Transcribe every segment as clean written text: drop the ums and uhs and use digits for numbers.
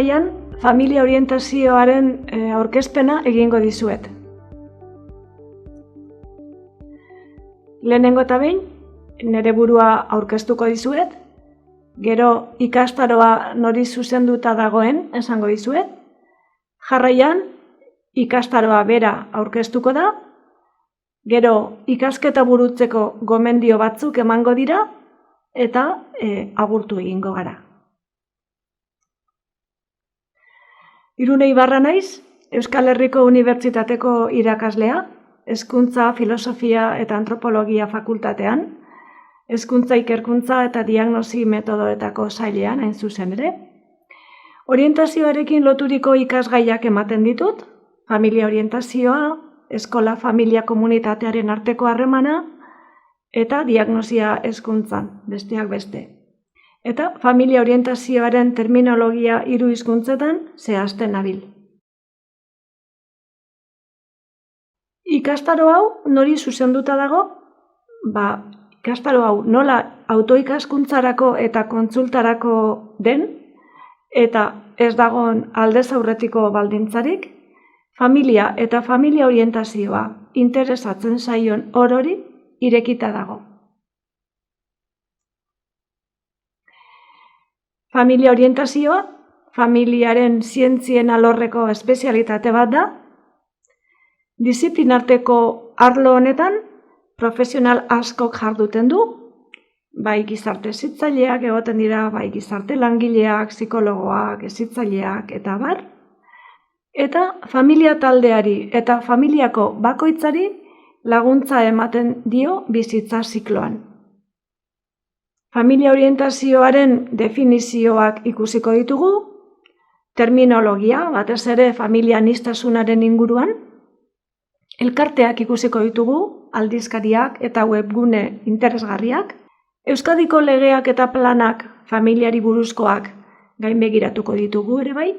jarraian, familia orientazioaren aurkezpena egingo dizuet. Lehenengo eta behin, nire burua aurkeztuko dizuet, gero ikastaroa nori zuzenduta dagoen esango dizuet, jarraian ikastaroa bera aurkeztuko da, gero ikasketa burutzeko gomendio batzuk emango dira eta agurtu egingo gara. Irune Ibarra naiz, Euskal Herriko Unibertsitateko irakaslea, Hezkuntza, Filosofia eta Antropologia fakultatean, Hezkuntza Ikerkuntza eta Diagnosi Metodoetako sailean hain zuzen ere. Orientazioarekin loturiko ikasgaiak ematen ditut, familia orientazioa, eskola familia komunitatearen arteko harremana eta diagnosia hezkuntzan, besteak beste. Eta familia orientazioaren terminologia 3 hizkuntzetan zehazten nabil. Ikastaro hau nori zuzenduta dago? Ikastaro hau nola autoikaskuntzarako eta kontsultarako den, eta ez dagoen aldez aurretiko baldintzarik, familia eta familia orientazioa interesatzen zaion orori irekita dago. Familia orientazioa, familiaren zientzien alorreko espezialitate bat da. Disiplinarteko arlo honetan, profesional askok jarduten du, bai gizarte hezitzaileak egoten dira, bai gizarte langileak, psikologoak, hezitzaileak eta abar. Eta familia taldeari eta familiako bakoitzari laguntza ematen dio bizitza zikloan. Familia orientazioaren definizioak ikusiko ditugu, terminologia, batez ere familia aniztasunaren inguruan, elkarteak ikusiko ditugu, aldizkariak eta webgune interesgarriak, Euskadiko legeak eta planak familiari buruzkoak gainbegiratuko ditugu ere bai,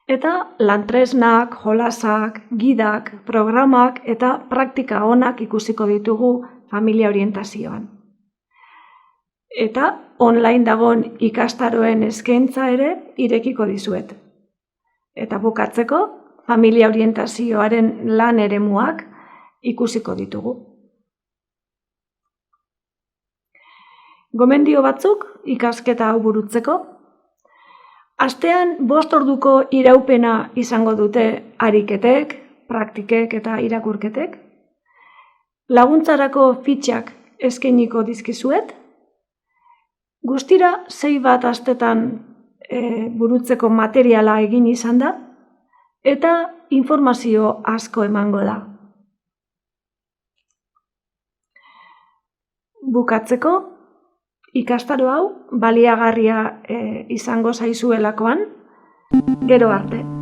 eta lantresnak, jolasak, gidak, programak eta praktika onak ikusiko ditugu familia orientazioan. Eta online dagoen ikastaroen eskaintza ere irekiko dizuet. Eta bukatzeko, familia orientazioaren lan eremuak ikusiko ditugu. Gomendio batzuk ikasketa hau burutzeko. Astean 5 orduko iraupena izango dute ariketek, praktikek eta irakurketek. Laguntzarako fitxak eskainiko dizkizuet. Guztira 6 astetan burutzeko materiala egin izan da, eta informazio asko emango da. Bukatzeko, ikastaro hau baliagarria izango zaizuelakoan, gero arte.